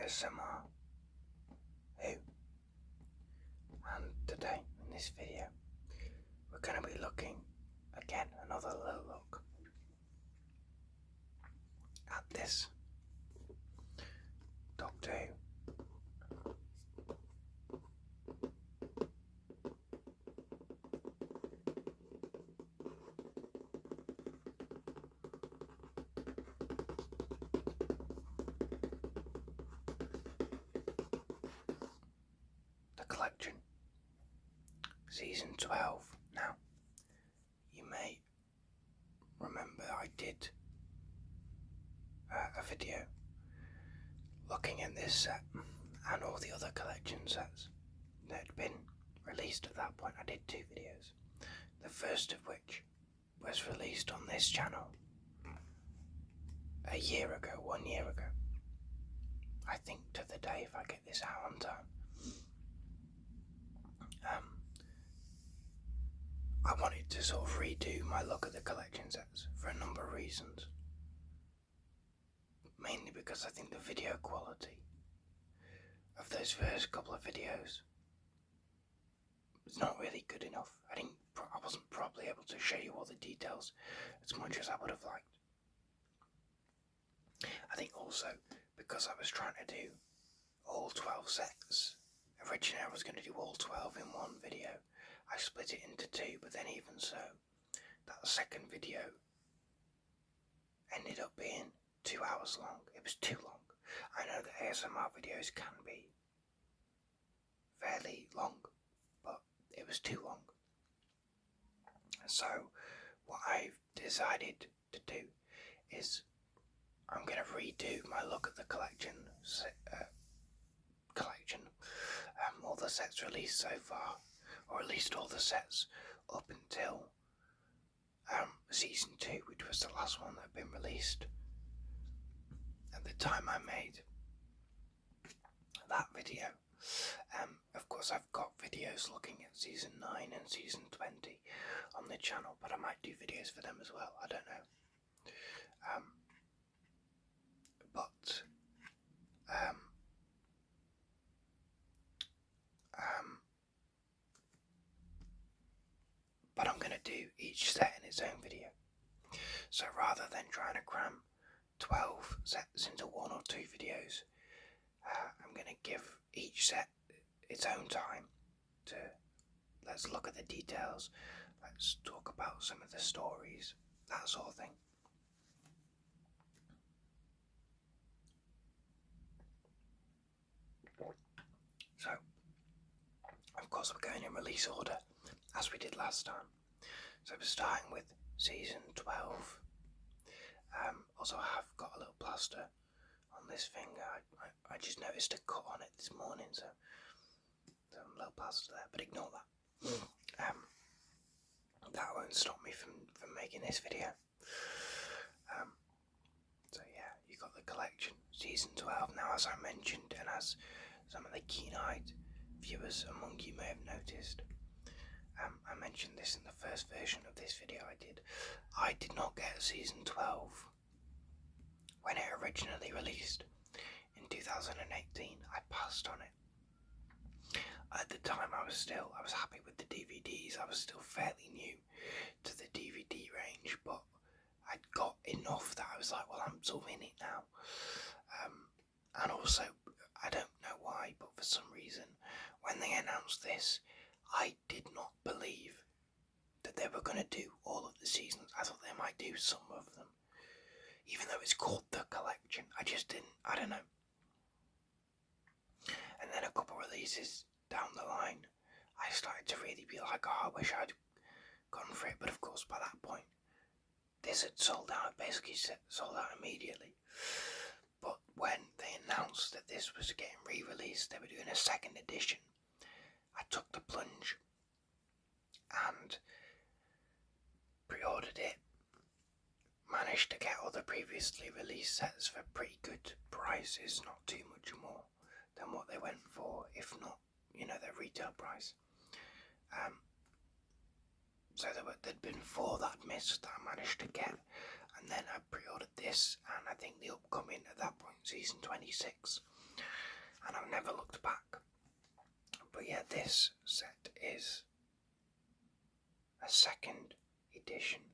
ASMR Who, and today in this video we're going to be looking again, another little look at this Doctor Who. Collection, Season 12. Now, you may remember I did a video looking at this set and all the other collection sets that had been released at that point. I did 2 videos, the first of which was released on this channel a year ago, 1 year ago. I think to the day, if I get this out on time. I wanted to sort of redo my look at the collection sets for a number of reasons. Mainly because I think the video quality of those first couple of videos was not really good enough. I wasn't probably able to show you all the details as much as I would have liked. I think also because I was trying to do all 12 sets. Originally I was going to do all 12 in one video. I split it into 2, but then even so, that second video ended up being 2 hours long. It was too long. I know that ASMR videos can be fairly long, but it was too long. So what I've decided to do is I'm going to redo my look at the collection, all the sets released so far, or at least all the sets up until Season 2, which was the last one that had been released at the time I made that video. Of course I've got videos looking at Season 9 and Season 20 on the channel, but I might do videos for them as well, I don't know. But I'm going to do each set in its own video. So rather than trying to cram 12 sets into 1 or 2 videos, I'm going to give each set its own time to let's look at the details, let's talk about some of the stories, that sort of thing. So, of course we're going in release order, as we did last time. So we're starting with Season 12. Also I have got a little plaster on this finger. I just noticed a cut on it this morning, so a little plaster there, but ignore that. That won't stop me from making this video. So yeah, you got the collection, Season 12. Now, as I mentioned, and as some of the keen-eyed viewers among you may have noticed, I mentioned this in the first version of this video I did not get Season 12 when it originally released in 2018. I passed on it. At the time I was happy with the DVDs. I was still fairly new to the DVD range, but I'd got enough that I was like, well, I'm sort of in it now. And also, I don't know why, but for some reason, when they announced this, I did not believe that they were going to do all of the seasons. I thought they might do some of them, even though it's called The Collection. I just didn't, I don't know. And then a couple releases down the line, I started to really be like, oh, I wish I'd gone for it. But of course, by that point, this had sold out, basically sold out immediately. But when they announced that this was getting re-released, they were doing a second edition, I took the plunge and pre-ordered it. Managed to get all the previously released sets for pretty good prices, not too much more than what they went for, if not, their retail price. So there'd been 4 that I'd missed that I managed to get, and then I pre-ordered this, and I think the upcoming, at that point, Season 26, and I've never looked back. But yeah, this set is a second edition,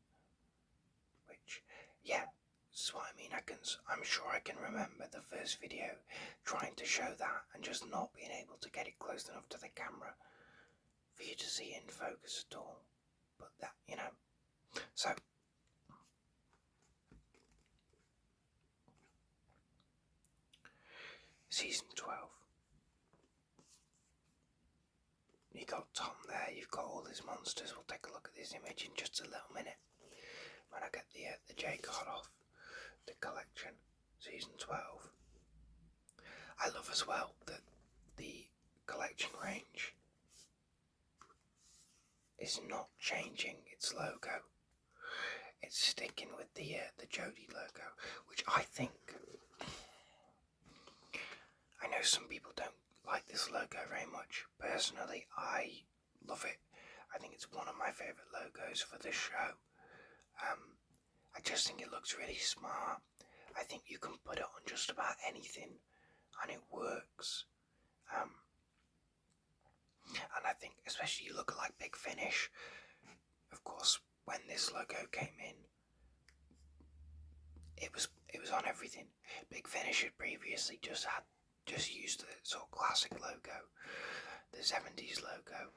which, yeah, that's what I mean. I'm sure I can remember the first video trying to show that and just not being able to get it close enough to the camera for you to see it in focus at all. But that, so season 12. You got Tom there, you've got all these monsters. We'll take a look at this image in just a little minute when I get the J card off the collection. Season 12. I love as well that the collection range is not changing its logo. It's sticking with the Jodie logo, which I think, I know some people don't like this logo very much. Personally, I love it. I think it's one of my favourite logos for this show. I just think it looks really smart. I think you can put it on just about anything and it works. And I think, especially you look at like Big Finish, of course, when this logo came in, it was on everything. Big Finish had previously just used the sort of classic logo, the 70s logo,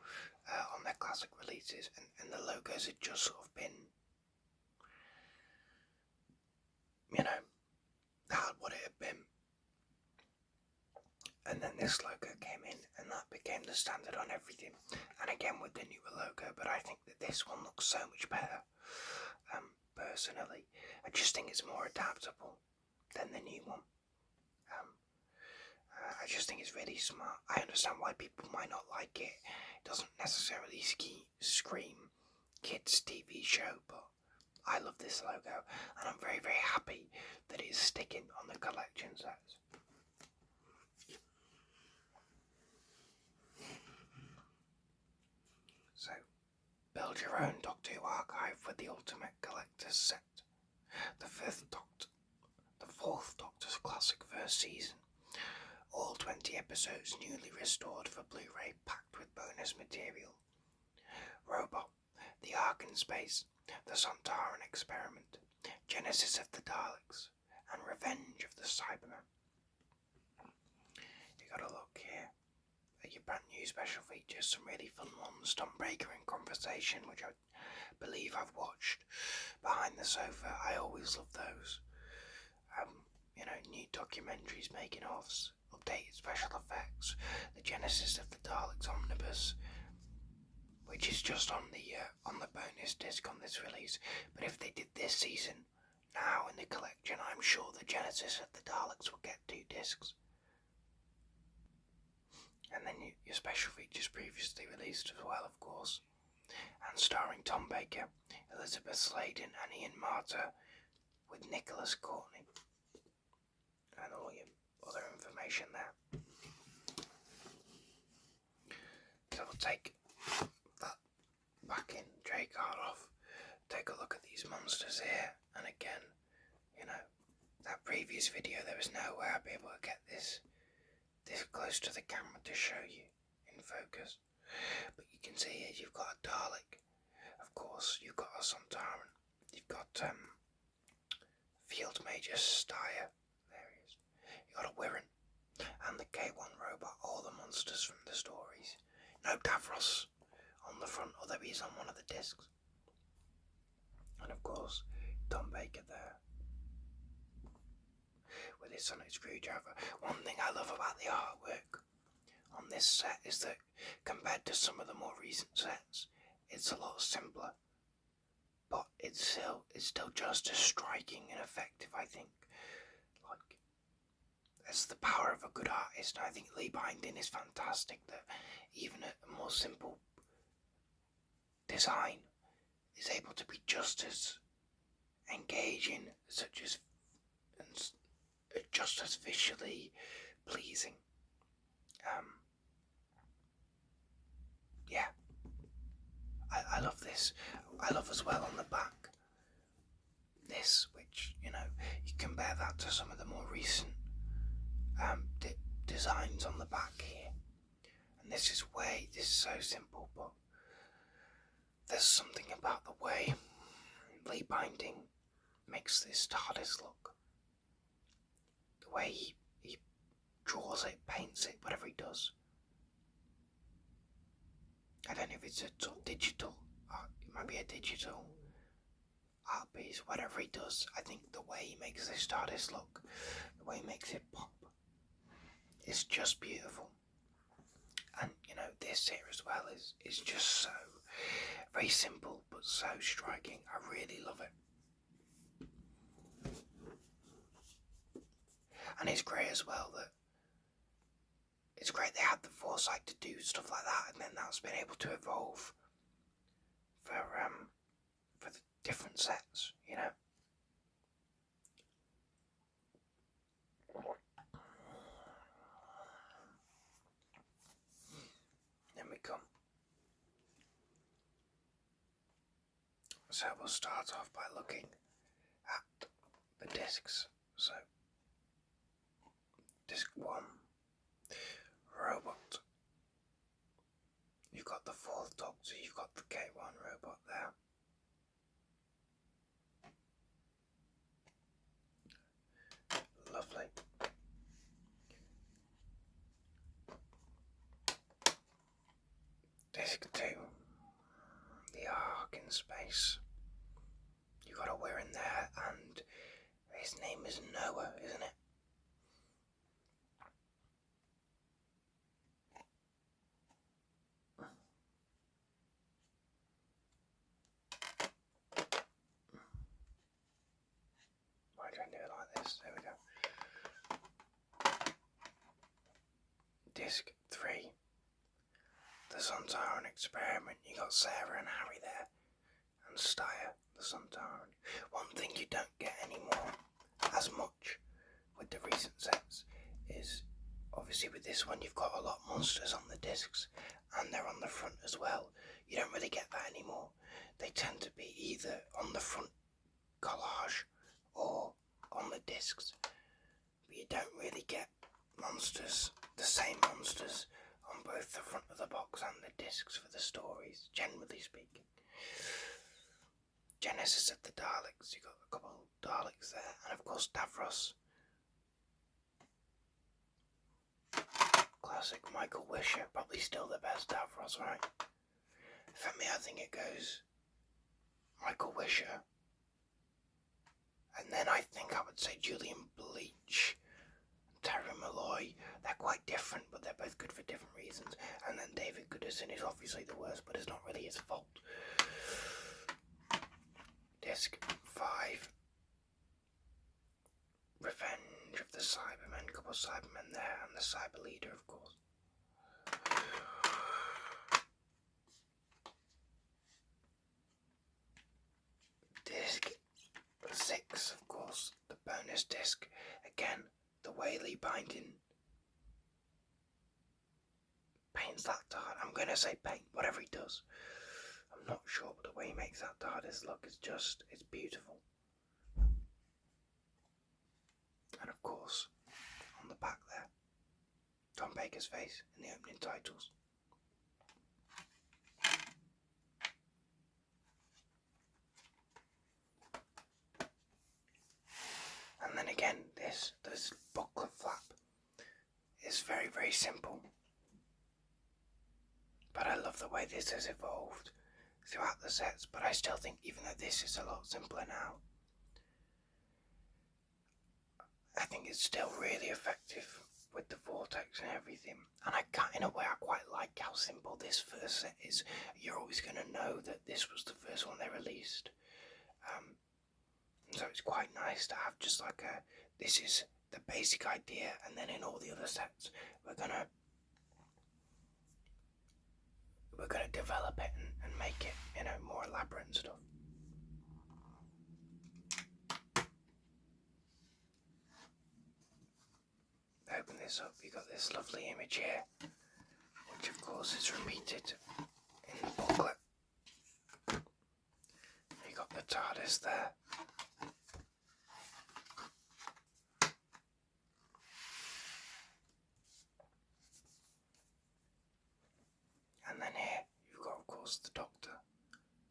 on their classic releases, and the logos had just sort of been, that what it had been. And then this logo came in, and that became the standard on everything. And again with the newer logo, but I think that this one looks so much better. Personally, I just think it's more adaptable than the new one. I just think it's really smart. I understand why people might not like it. It doesn't necessarily scream kids' TV show, but I love this logo, and I'm very, very happy that it is sticking on the collection sets. So, build your own Doctor Who archive with the Ultimate Collector's set. The fourth Doctor's Classic first season. All 20 episodes newly restored for Blu-ray, packed with bonus material. Robot, The Ark in Space, The Sontaran Experiment, Genesis of the Daleks, and Revenge of the Cybermen. You got a look here at your brand new special features, some really fun ones. Tom Breaker in Conversation, which I believe I've watched. Behind the Sofa, I always love those. New documentaries, making ofs, updated special effects, the Genesis of the Daleks omnibus, which is just on the bonus disc on this release. But if they did this season now in the collection, I'm sure the Genesis of the Daleks will get 2 discs. And then your special features previously released as well, of course, and starring Tom Baker, Elizabeth Sladen, and Ian Marter, with Nicholas Courtney, and all your other information there. So we'll take that back in, J card off, take a look at these monsters here, and again, that previous video, there was no way I'd be able to get this close to the camera to show you in focus. But you can see here you've got a Dalek, of course, you've got a Sontaran, you've got Field Major Steyer, there he is, you've got a Wirren, and the K1 robot, all the monsters from the stories. No Davros on the front, although he's on one of the discs. And of course, Tom Baker there, with his sonic screwdriver. One thing I love about the artwork on this set is that compared to some of the more recent sets, it's a lot simpler, but it's still just as striking and effective, I think. Like, that's the power of a good artist. I think Lee Binding is fantastic, that even a more simple design is able to be just as engaging, and just as visually pleasing. Yeah, I love this. I love as well on the back this, which you compare that to some of the more recent designs on the back here. And this is so simple, but there's something about the way Lee Binding makes this TARDIS look. The way he draws it, paints it, whatever he does. I don't know if it's a digital, it might be a digital art piece, whatever he does. I think the way he makes this TARDIS look, the way he makes it pop, is just beautiful. And this here as well is just so very simple but so striking. I really love it. And it's great as well that it's great they had the foresight to do stuff like that, and then that's been able to evolve for the different sets, Then we come. So we'll start off by looking at the discs. So, disc 1, Robot. You've got the 4th Doctor, you've got the K1 robot there. Lovely. Disc 2, the Ark in space. You got a Weir in there, and his name is Noah, isn't it? Why do I do it like this? There we go. Disc 3, the Sontaran experiment. You got Sarah and Harry there, and Styre, the Sontaran. One thing you don't get anymore as much with the recent sets is, obviously with this one you've got a lot of monsters on the discs, and they're on the front as well. You don't really get that anymore. They tend to be either on the front collage or on the discs, but you don't really get monsters, the same monsters, on both the front of the box and the discs for the stories, generally speaking. Genesis of the Daleks, you got a couple of Daleks there, and of course Davros. Classic Michael Wisher, probably still the best Davros, right? For me, I think it goes Michael Wisher, and then I think I would say Julian Bleach, Terry Malloy. They're quite different, but they're both good for different reasons. And then David Goodison is obviously the worst, but it's not really his fault. Disc 5, Revenge of the Cybermen. Couple of Cybermen there, and the Cyber Leader, of course. Disc 6, of course, the bonus disc. Again, the way Lee Binding paints that TARDIS. I'm going to say paint, whatever he does. I'm not sure, but the way he makes that TARDIS look is just, it's beautiful. And of course, on the back there, Tom Baker's face in the opening titles. And then again, this booklet flap is very, very simple. But I love the way this has evolved throughout the sets, but I still think even though this is a lot simpler now, I think it's still really effective with the vortex and everything. And in a way, I quite like how simple this first set is. You're always going to know that this was the first one they released. So it's quite nice to have just like this is the basic idea, and then in all the other sets, we're gonna develop it and make it, more elaborate and stuff. Open this up, you got this lovely image here, which of course is repeated in the booklet. You got the TARDIS there.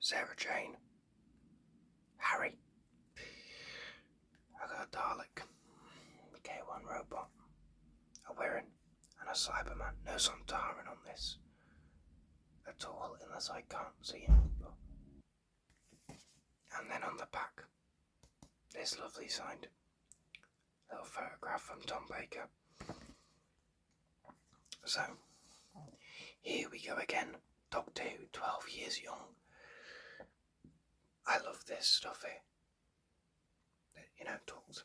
Sarah Jane, Harry. I got a Dalek, a K1 robot, a Wirren, and a Cyberman. No Sontaran on this at all, unless I can't see him. And then on the back, this lovely signed little photograph from Tom Baker. So, here we go again. Doctor Who, 12 years young. I love this stuff here. That, talks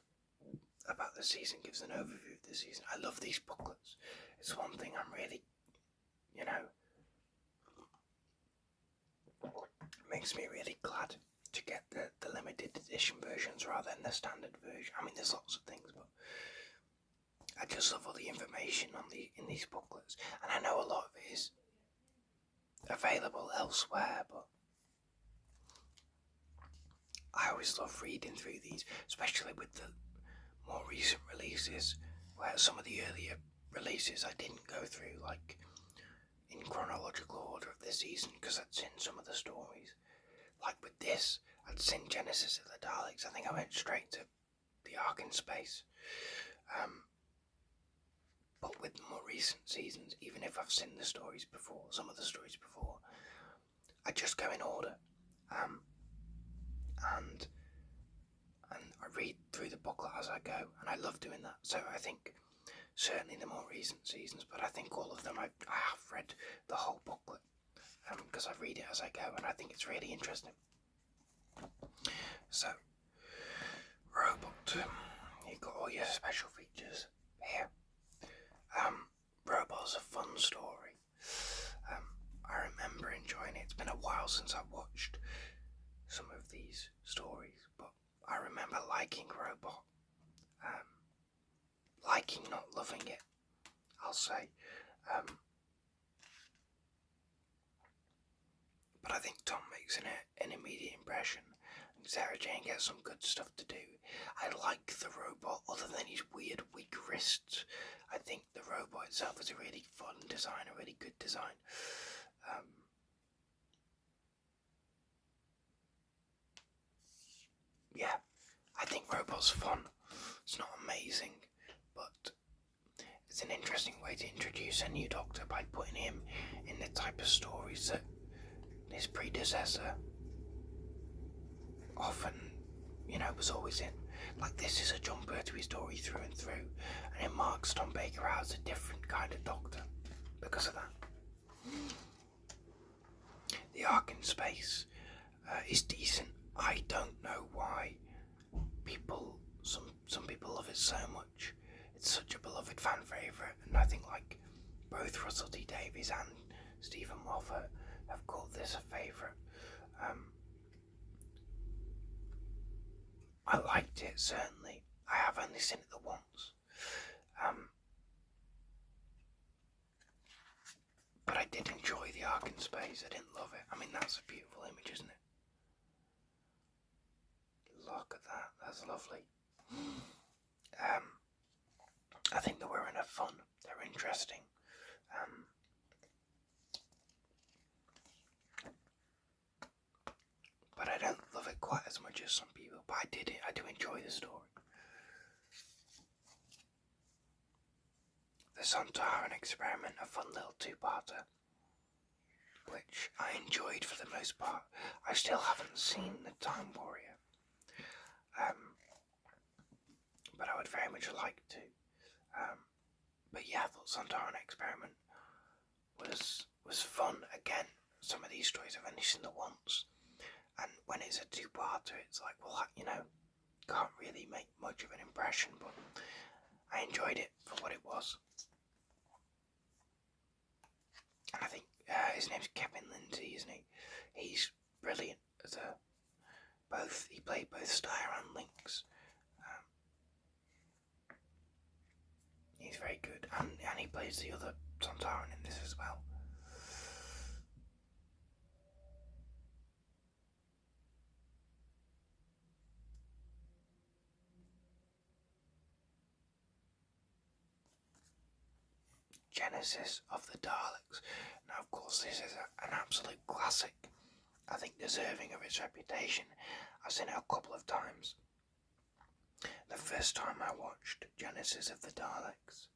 about the season, gives an overview of the season. I love these booklets. It's one thing I'm really, makes me really glad to get the limited edition versions rather than the standard version. I mean, there's lots of things, but I just love all the information in these booklets. And I know a lot of it is available elsewhere, but I always love reading through these, especially with the more recent releases, where some of the earlier releases I didn't go through, like in chronological order of the season, because I'd seen some of the stories. Like with this, I'd seen Genesis of the Daleks. I think I went straight to the Ark in Space. But with the more recent seasons, even if I've seen the stories before, some of the stories before, I just go in order. And I read through the booklet as I go, and I love doing that. So I think certainly the more recent seasons, but I think all of them I have read the whole booklet, because I read it as I go, and I think it's really interesting. So, Robot, you've got all your special features here. Robot's a fun story. I remember enjoying it. It's been a while since I watched some of these stories, but I remember liking Robot. Liking, not loving it, I'll say. But I think Tom makes an immediate impression. Sarah Jane gets some good stuff to do. I like the robot, other than his weird weak wrists. I think the robot itself is a really fun design, a really good design. Yeah, I think Robot's fun. It's not amazing, but it's an interesting way to introduce a new Doctor by putting him in the type of stories that his predecessor often, was always in. Like, this is a jumper to his story through and through, and it marks Tom Baker out as a different kind of Doctor because of that. The Ark in Space is decent. I don't know why some people love it so much. It's such a beloved fan favourite, and I think like both Russell T Davies and Stephen Moffat have called this a favourite. I liked it, certainly. I have only seen it the once. But I did enjoy the Ark in Space. I didn't love it. I mean, that's a beautiful image, isn't it? Look at that. That's lovely. I think the Wirren are fun. They're interesting. But I don't love it quite as much as some people. But I do enjoy the story. The Sontaran Experiment, a fun little two-parter, which I enjoyed for the most part. I still haven't seen The Time Warrior. But I would very much like to. But yeah, I thought Sontaran Experiment was fun. Again, some of these stories I've only seen the once. And when it's a two-parter, it's like, well, can't really make much of an impression, but I enjoyed it for what it was. And I think his name's Kevin Lindsay, isn't he? He's brilliant as he played both Styre and Lynx. He's very good, and he plays the other Sontaran in this as well. Genesis of the Daleks. Now, of course, this is an absolute classic. I think, deserving of its reputation. I've seen it a couple of times. The first time I watched Genesis of the Daleks,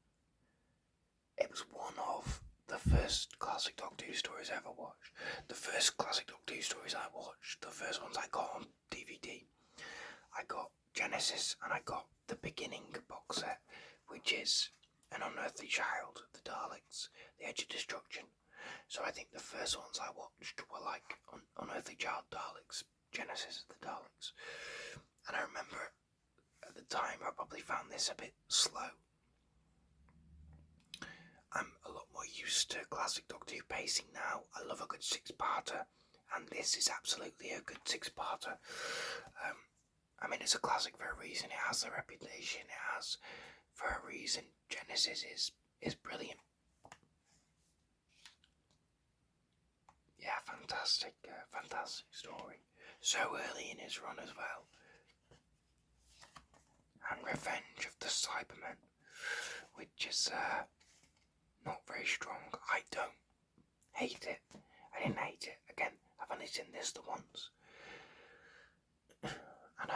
it was one of the first classic Doctor Who stories I ever watched. The first classic Doctor Who stories I watched, the first ones I got on DVD, I got Genesis and I got the beginning box set, which is An Unearthly Child, The Daleks, The Edge of Destruction. So I think the first ones I watched were like Unearthly Child, Daleks, Genesis of the Daleks. And I remember at the time I probably found this a bit slow. I'm a lot more used to classic Doctor Who pacing now. I love a good six-parter, and this is absolutely a good six-parter. I mean, it's a classic for a reason. It has the reputation it has for a reason. Genesis is brilliant. Yeah, fantastic story. So early in his run as well. And Revenge of the Cybermen, which is not very strong. I don't hate it. I didn't hate it. Again, I've only seen this the once. And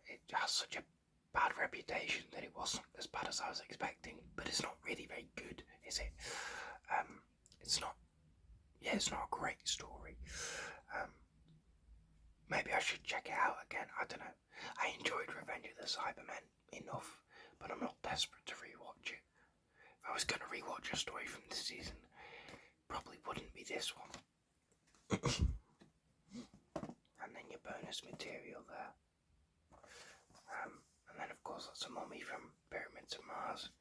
it has such a bad reputation that it wasn't as bad as I was expecting, but it's not really very good, is it? It's not a great story. Maybe I should check it out again, I don't know. I enjoyed Revenge of the Cybermen enough, but I'm not desperate to rewatch it. If I was going to rewatch a story from this season, probably wouldn't be this one. And then your bonus material there. And then of course that's a mummy from Pyramids of Mars.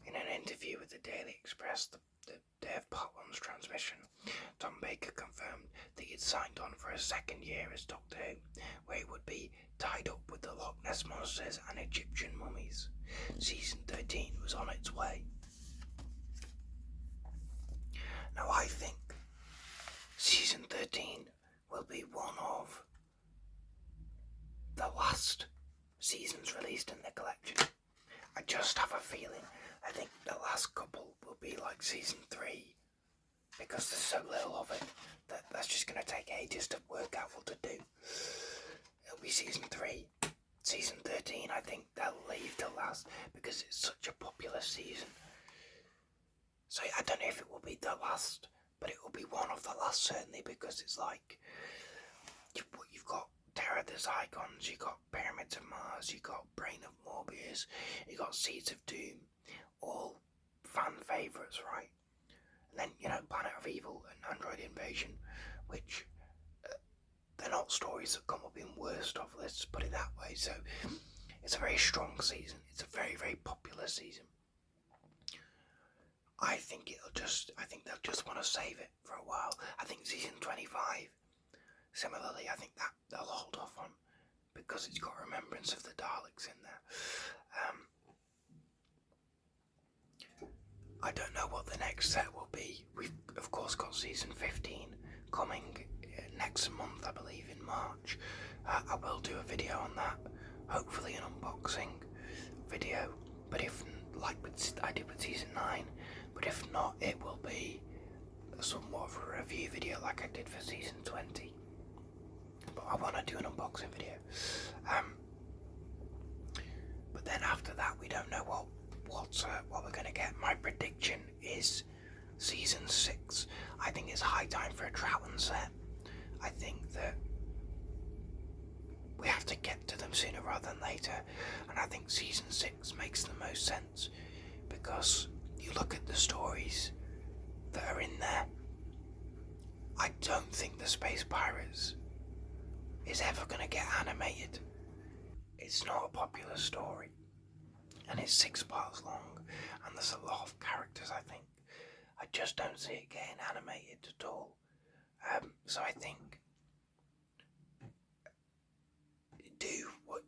In an interview with the Daily Express, the day of Part 1's transmission, Tom Baker confirmed that he'd signed on for a second year as Doctor Who, where he would be tied up with the Loch Ness Monsters and Egyptian mummies. Season 13 was on its way. Now I think Season 13 will be one of the last seasons released in the collection. I just have a feeling. I think the last couple will be like Season 3, because there's so little of it that's just going to take ages to work out what to do. It'll be Season 3. Season 13, I think they'll leave till last because it's such a popular season. So I don't know if it will be the last, but it will be one of the last certainly, because it's like you've got Terror of the Zygons, you've got Pyramids of Mars, you've got Brain of Morbius, you've got Seeds of Doom, all fan favourites, right? And then, Planet of Evil and Android Invasion, which they're not stories that come up in worst of lists, put it that way. So it's a very strong season. It's a very, very popular season. I think they'll just want to save it for a while. I think Season 25, similarly, I think that they'll hold off on, because it's got Remembrance of the Daleks in there. I don't know what the next set will be. We've of course got Season 15 coming next month, I believe, in March. I will do a video on that, hopefully an unboxing video, but if, like I did with Season 9, but if not, it will be somewhat of a review video like I did for Season 20. But I want to do an unboxing video. But then after that, we don't know what we're going to get. My prediction is Season 6. I think it's high time for a Troughton set. I think that we have to get to them sooner rather than later, and I think Season 6 makes the most sense, because you look at the stories that are in there. I don't think the Space Pirates is ever going to get animated. It's not a popular story, and it's 6 parts long, and there's a lot of characters. I think I just don't see it getting animated at all. So I think do what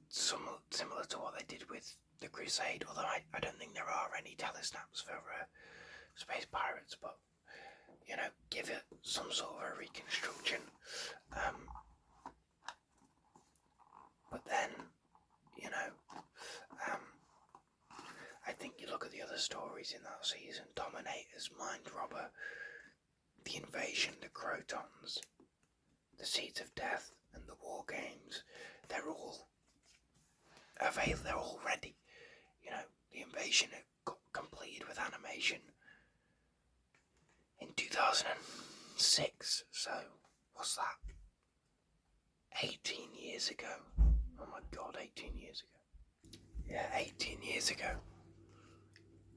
similar to what they did with the Crusade, although I don't think there are any telesnaps for Space Pirates, but give it some sort of a reconstruction. But then I think you look at the other stories in that season: Dominators, Mind Robber, the Invasion, the Crotons. Seeds of Death and the War Games, they're all available, they're all ready. You know, the Invasion got completed with animation in 2006, so what's that? 18 years ago. Oh my god, 18 years ago. Yeah, 18 years ago.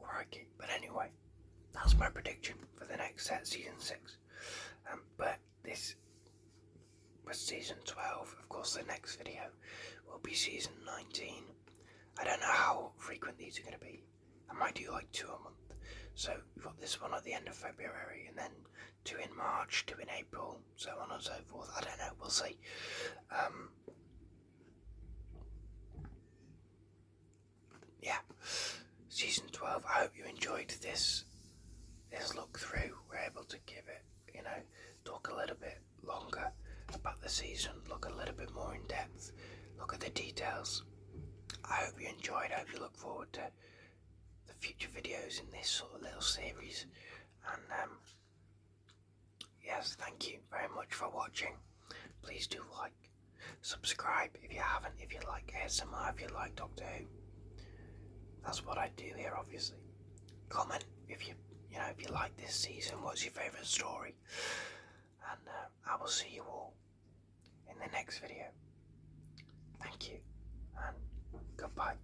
Crikey. But anyway, that's my prediction for the next set, season 6. But this was season 12. Of course, the next video will be season 19. I don't know how frequent these are going to be. I might do like 2 a month. So we've got this one at the end of February, and then 2 in March, 2 in April, so on and so forth. I don't know, we'll see. Yeah, season 12. I hope you enjoyed this look through. We're able to give it, you know, talk a little bit longer about the season, look a little bit more in depth, look at the details. I hope you enjoyed. I hope you look forward to the future videos in this sort of little series. And yes, thank you very much for watching. Please do like, subscribe if you haven't, if you like ASMR, if you like Doctor Who. That's what I do here, obviously. Comment if you like this season, what's your favourite story. And I will see you all in the next video. Thank you, and goodbye.